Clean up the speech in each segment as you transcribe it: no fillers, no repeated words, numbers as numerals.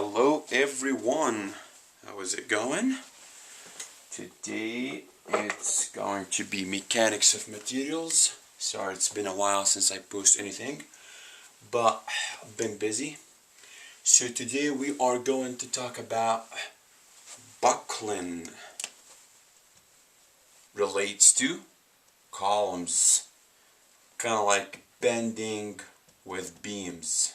Hello everyone, how is it going? Today it's going to be mechanics of materials. Sorry, it's been a while since I posted anything, but I've been busy. So today we are going to talk about buckling. Relates to columns, kind of like bending with beams.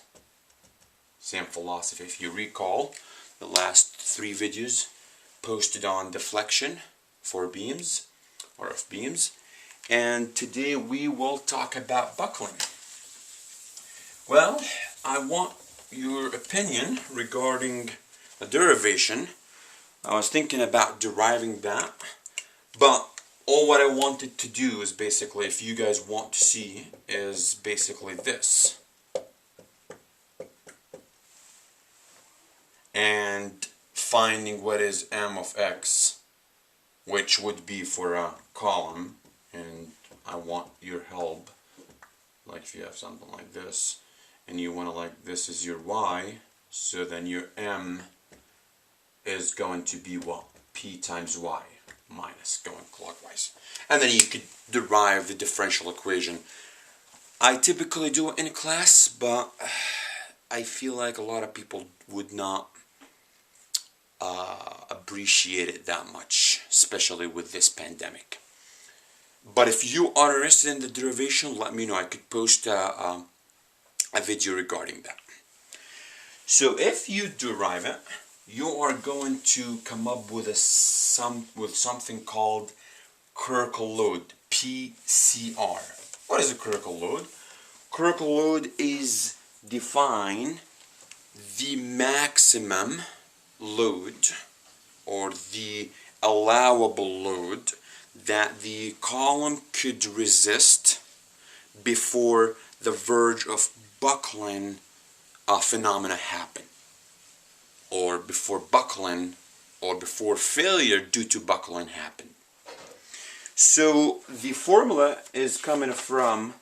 Same philosophy. If you recall the last 3 videos posted on deflection for beams or of beams, and today we will talk about buckling. Well, I want your opinion regarding a derivation. I was thinking about deriving that, but all what I wanted to do is basically, if you guys want to see, is basically this. And finding what is m of x, which would be for a column, and I want your help. Like if you have something like this and you want to, like, this is your y, so then your m is going to be what? P times y minus, going clockwise, and then you could derive the differential equation. I typically do it in class, but I feel like a lot of people would not appreciate it that much, especially with this pandemic. But if you are interested in the derivation, let me know. I could post a video regarding that. So if you derive it, you are going to come up with something called critical load, PCR. What is a critical load? Critical load is define the maximum load or the allowable load that the column could resist before the verge of buckling phenomena happen, or before buckling or before failure due to buckling happen. So the formula is coming from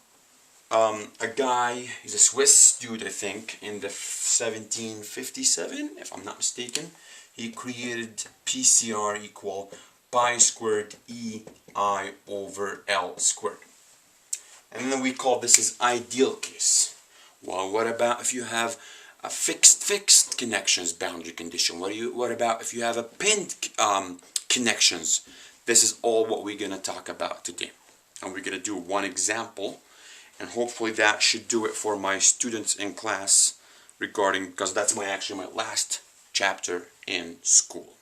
a guy, he's a Swiss dude, I think, in the 1757, if I'm not mistaken. He created PCR equal pi squared EI over L squared. And then we call this as ideal case. Well, what about if you have a fixed connections boundary condition? What about if you have a pinned connections? This is all what we're going to talk about today. And we're going to do one example, and hopefully that should do it for my students in class regarding, because that's actually my last chapter in school.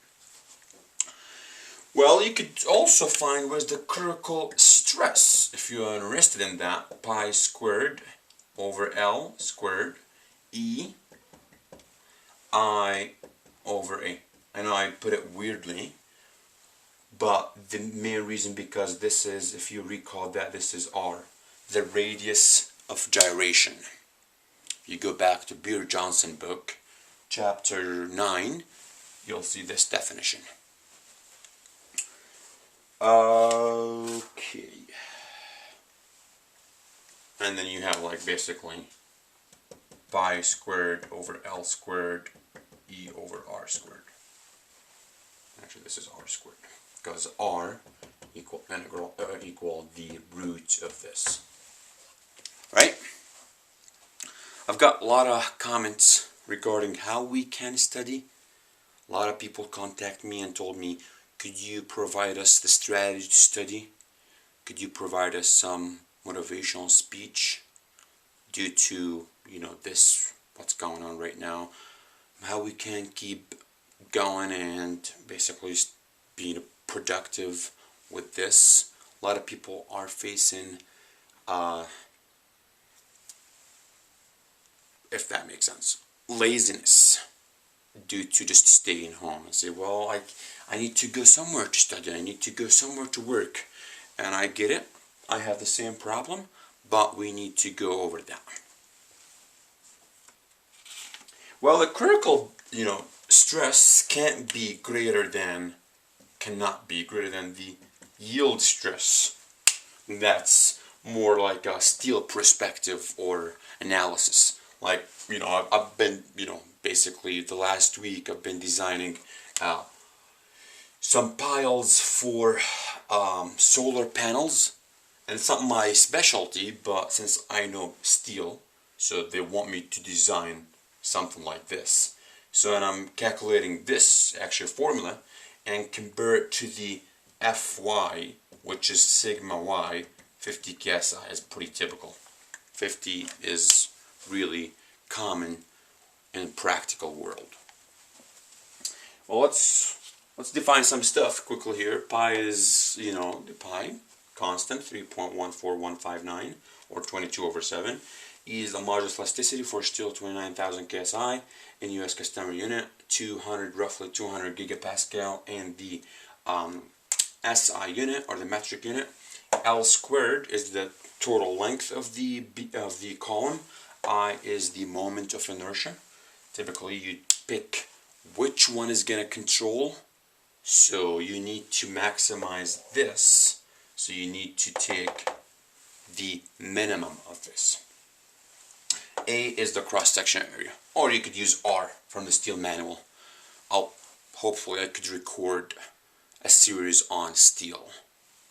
Well, you could also find what's the critical stress, if you are interested in that. Pi squared over L squared E I over A. I know I put it weirdly, but the main reason, because this is, if you recall that, this is R, the radius of gyration. If you go back to Beer-Johnson book, chapter 9, you'll see this definition. Okay. And then you have, like, basically pi squared over L squared E over R squared. Actually, this is R squared, because R equal the root of this. Right? I've got a lot of comments regarding how we can study. A lot of people contact me and told me, could you provide us the strategy to study? Could you provide us some motivational speech due to, this, what's going on right now, how we can keep going and basically being productive with this. A lot of people are facing, if that makes sense, laziness due to just staying home and say, well, I need to go somewhere to study, I need to go somewhere to work. And I get it, I have the same problem, but we need to go over that. Well, the critical, stress cannot be greater than the yield stress. That's more like a steel perspective or analysis. Like, I've been, basically the last week I've been designing some piles for solar panels, and it's not my specialty, but since I know steel, so they want me to design something like this. So and I'm calculating this actual formula and compare it to the Fy, which is sigma y. 50 KSI is pretty typical. 50 is really common in the practical world. Well, let's define some stuff quickly here. Pi is, you know, the pi constant, 3.14159 or 22/7. E is the modulus elasticity for steel, 29,000 KSI in US customary unit, roughly 200 gigapascal, and the SI unit or the metric unit. L squared is the total length of the column. I is the moment of inertia. Typically you pick which one is going to control, so you need to maximize this, so you need to take the minimum of this. A is the cross-section area, or you could use R from the steel manual. Hopefully I could record a series on steel,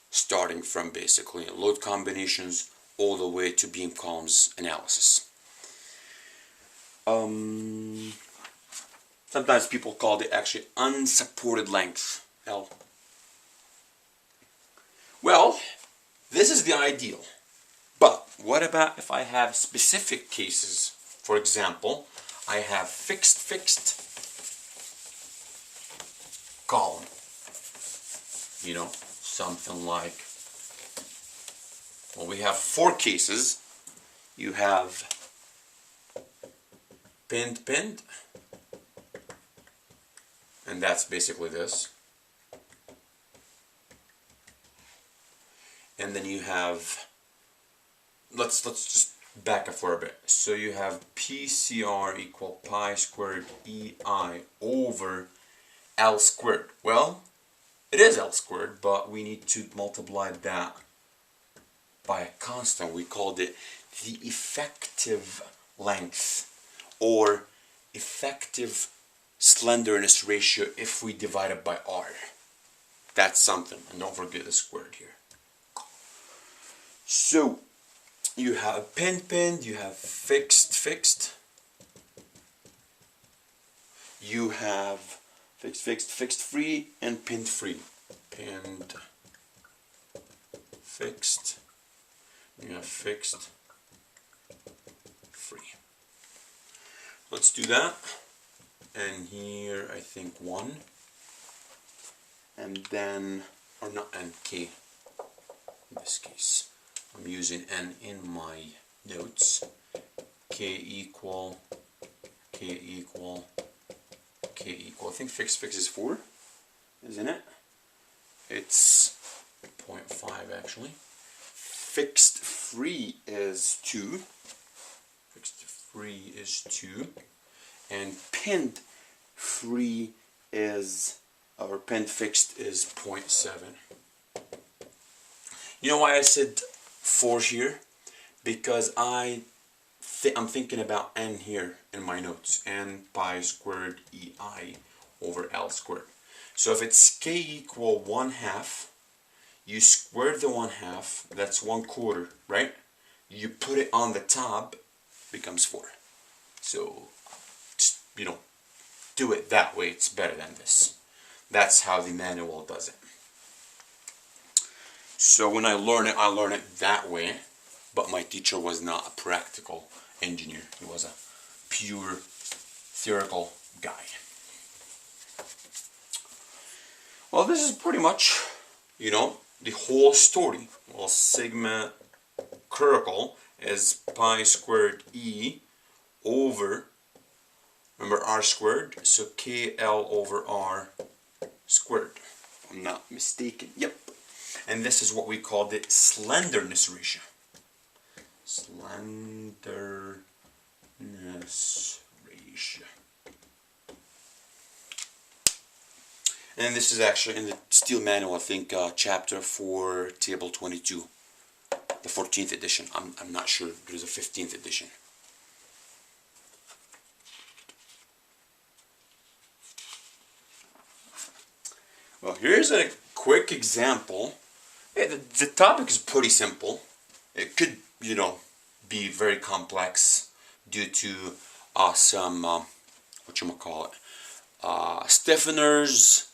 starting from basically load combinations all the way to beam columns analysis. Sometimes people call it actually unsupported length, L. Well, this is the ideal. But what about if I have specific cases? For example, I have fixed column. You know, something like, well, we have 4 cases. You have pinned, and that's basically this. And then you have, let's just back up for a bit. So you have PCR equal pi squared EI over L squared. Well, it is L squared, but we need to multiply that by a constant. We called it the effective length or effective slenderness ratio if we divide it by R. That's something, and don't forget the squared here. So you have pinned, you have fixed, you have fixed free, and pinned free. Pinned, fixed, you have fixed, free. Let's do that. And here I think 1, and then, or not N, K in this case. I'm using N in my notes. K equal. I think fixed is 4, isn't it? It's 0.5 actually. Fixed free is 2. Fixed free is 2. And pinned free is, or pinned fixed is 0.7. You know why I said 4 here? Because I'm thinking about N here in my notes. N pi squared EI over L squared. So if it's K equal 1/2, you square the 1/2, that's 1/4, right? You put it on the top, becomes 4. So, you know, do it that way, it's better than this. That's how the manual does it. So when I learn it that way, but my teacher was not a practical engineer. He was a pure theoretical guy. Well, this is pretty much, you know, the whole story. Well, sigma critical is pi squared E over, remember, R squared, so KL over R squared. If I'm not mistaken. Yep. And this is what we call the slenderness ratio. Slenderness ratio. And this is actually in the steel manual, I think, chapter 4, table 22. The 14th edition. I'm not sure. There's a 15th edition. Well, here's a quick example. The topic is pretty simple. It could, be very complex due to some, whatchamacallit, stiffeners,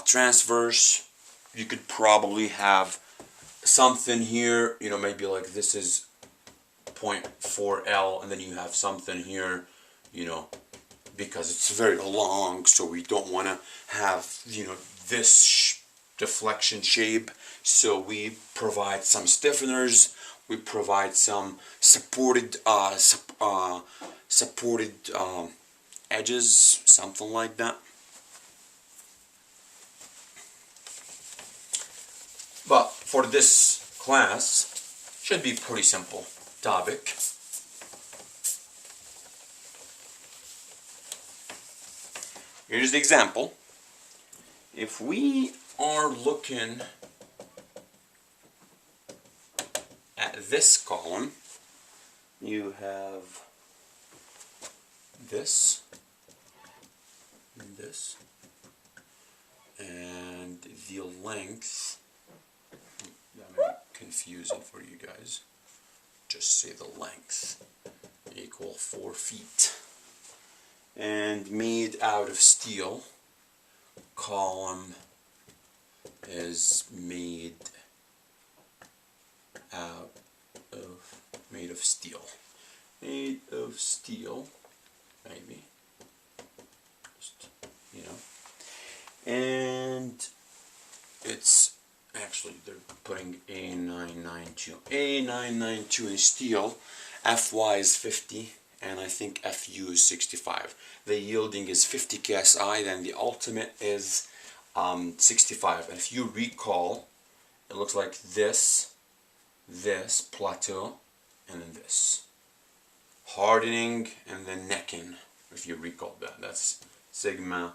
transfers. You could probably have something here, maybe like this is 0.4L, and then you have something here, because it's very long, so we don't want to have, this deflection shape. So we provide some stiffeners, we provide some supported edges, something like that. But for this class, should be pretty simple topic. Here's the example. If we are looking at this column, you have this, and the length, that may be confusing for you guys, just say the length equal 4 feet, and made out of steel. Column is made of steel. Made of steel, maybe. Just, and it's actually, they're putting A992. A992 in steel. Fy is 50, and I think Fu is 65. The yielding is 50 KSI, then the ultimate is 65. And if you recall, it looks like this plateau, and then this. Hardening and then necking, if you recall that. That's sigma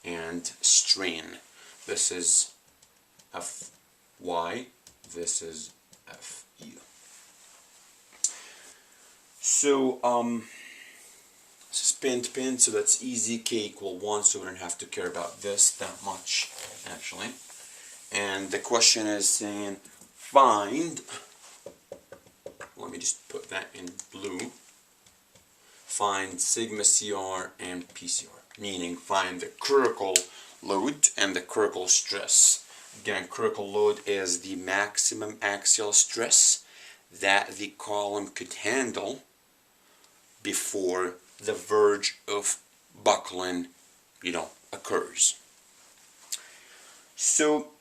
and strain. This is Fy, this is Fu. So, this is pin to pin, so that's easy. K equal 1, so we don't have to care about this that much, actually. And the question is saying, find, let me just put that in blue, find sigma CR and PCR, meaning find the critical load and the critical stress. Again, critical load is the maximum axial stress that the column could handle before the verge of buckling, occurs. So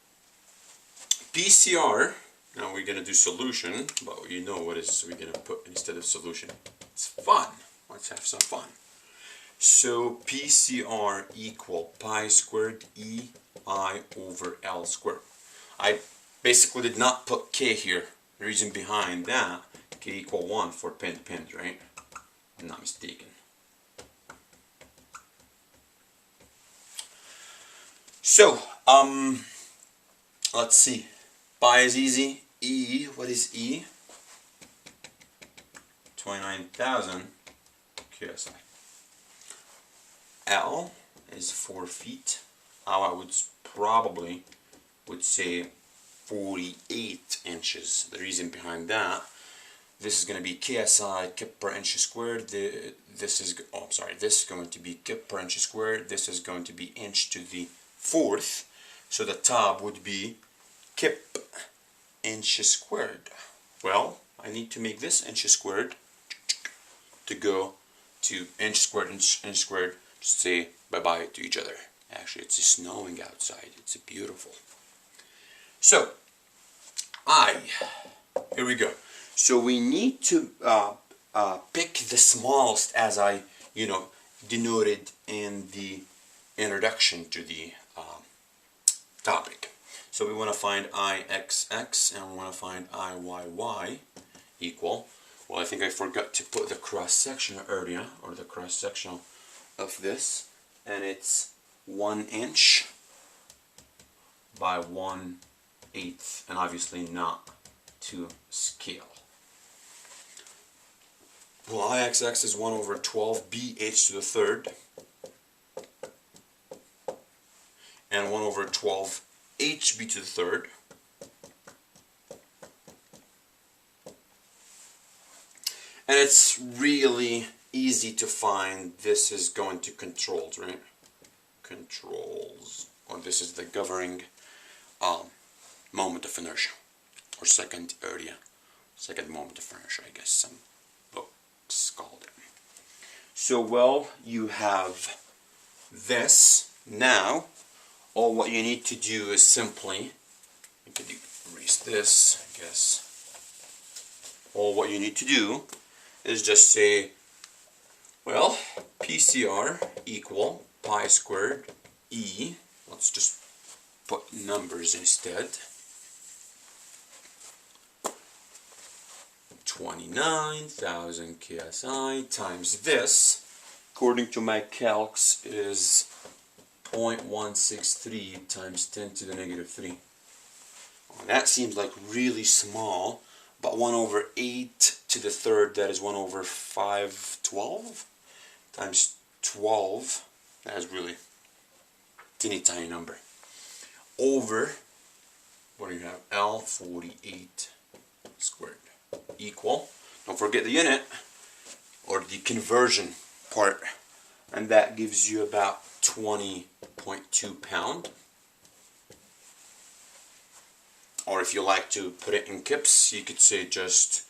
PCR, now we're going to do solution, but what is we're going to put instead of solution. It's fun. Let's have some fun. So PCR equal pi squared EI over L squared. I basically did not put K here. The reason behind that, K equal 1 for pin to pin, right? I'm not mistaken. So, let's see. Pi is easy. E, what is E? 29,000 KSI. L is 4 feet. Now I would probably say 48 inches. The reason behind that, this is going to be KSI, kip per inch squared. This is going to be kip per inch squared. This is going to be inch to the 4th. So the top would be kip inch squared. Well, I need to make this inch squared to go to inch squared, inch squared, to say bye-bye to each other. Actually, it's snowing outside. It's beautiful. So, here we go. So we need to pick the smallest, as I, denoted in the introduction to the topic. So we want to find Ixx and we want to find Iyy equal. Well, I think I forgot to put the cross section earlier, or the cross section of this, and it's 1 inch by 1/8, and obviously not to scale. Well, Ixx is 1 over 12 bh to the 3rd, and 1 over 12 hb to the third. And it's really easy to find. This is going to controls, right? Controls, or this is the governing moment of inertia, or second area, second moment of inertia, I guess some books called it. So, well, you have this. Now, all what you need to do is simply, I could erase this, I guess. All what you need to do is just say, well, PCR equal pi squared E. Let's just put numbers instead. 29,000 KSI times this, according to my calcs, is 0.163 times 10 to the negative 3. Well, that seems like really small, but 1 over 8 to the third, that is 1 over 512 times 12, that is really teeny tiny number, over, what do you have, L48 squared, equal, don't forget the unit, or the conversion part, and that gives you about 20.2 pound. Or if you like to put it in kips, you could say just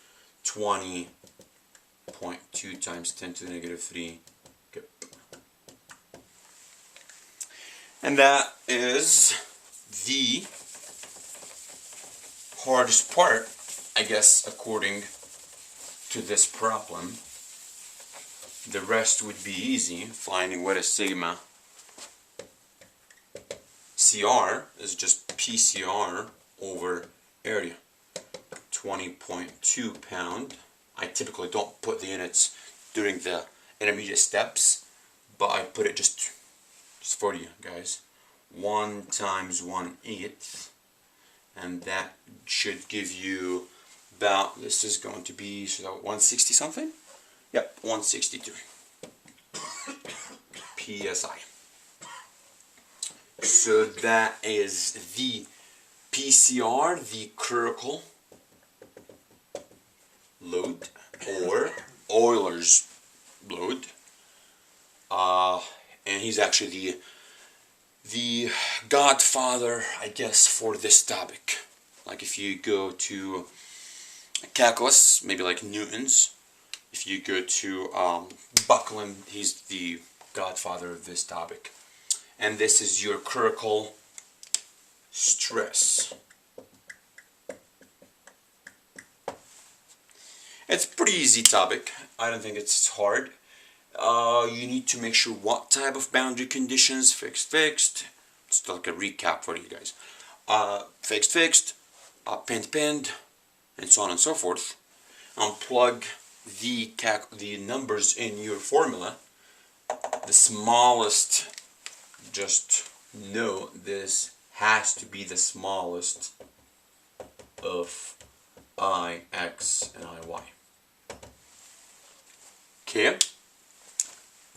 20.2 times 10 to the negative 3 kip. And that is the hardest part, I guess, according to this problem. The rest would be easy, finding what is sigma. CR is just PCR over area, 20.2 pound. I typically don't put the units during the intermediate steps, but I put it just for you guys. 1 times 1/8, and that should give you about, this is going to be, so 160 something? Yep, 162 PSI. So that is the PCR, the critical load, or Euler's load. And he's actually the godfather, I guess, for this topic. Like if you go to calculus, maybe like Newton's. If you go to Buckland, he's the godfather of this topic. And this is your critical stress. It's a pretty easy topic. I don't think it's hard. You need to make sure what type of boundary conditions, fixed, it's like a recap for you guys. Fixed, pinned, and so on and so forth. And plug the numbers in your formula. The smallest, just know this has to be the smallest of I, X, and I, Y. Okay?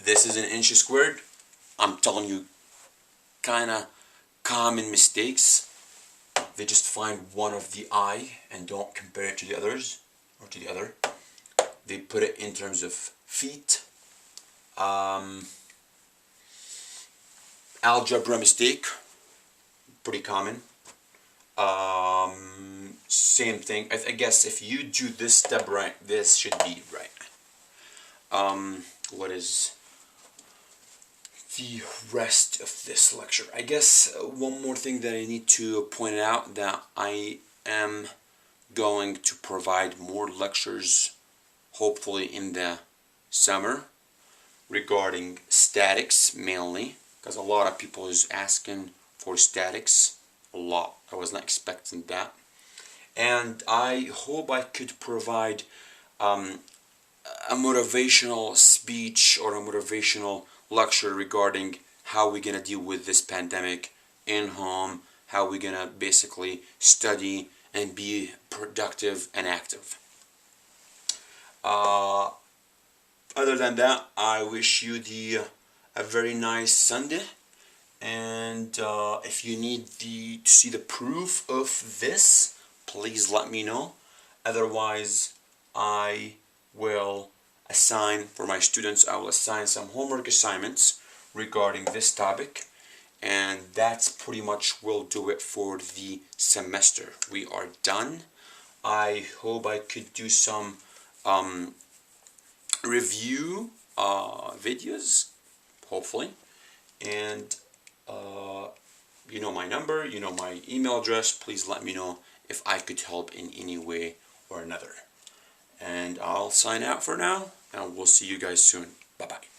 This is in inches squared. I'm telling you, kinda common mistakes. They just find one of the I and don't compare it to the others, or to the other. They put it in terms of feet. Algebra mistake, pretty common. Same thing. I guess if you do this step right, this should be right. What is the rest of this lecture? I guess one more thing that I need to point out, that I am going to provide more lectures, hopefully in the summer, regarding statics mainly, because a lot of people is asking for statics a lot. I was not expecting that, and I hope I could provide a motivational speech or a motivational lecture regarding how we're gonna deal with this pandemic in home, how we're gonna basically study and be productive and active. Other than that, I wish you a very nice Sunday, And if you need to see the proof of this, please let me know. Otherwise, I will assign for my students, I will assign some homework assignments regarding this topic, and that's pretty much will do it for the semester. We are done. I hope I could do some review videos, hopefully, and you know my number, you know my email address. Please let me know if I could help in any way or another. And I'll sign out for now, and we'll see you guys soon. Bye bye.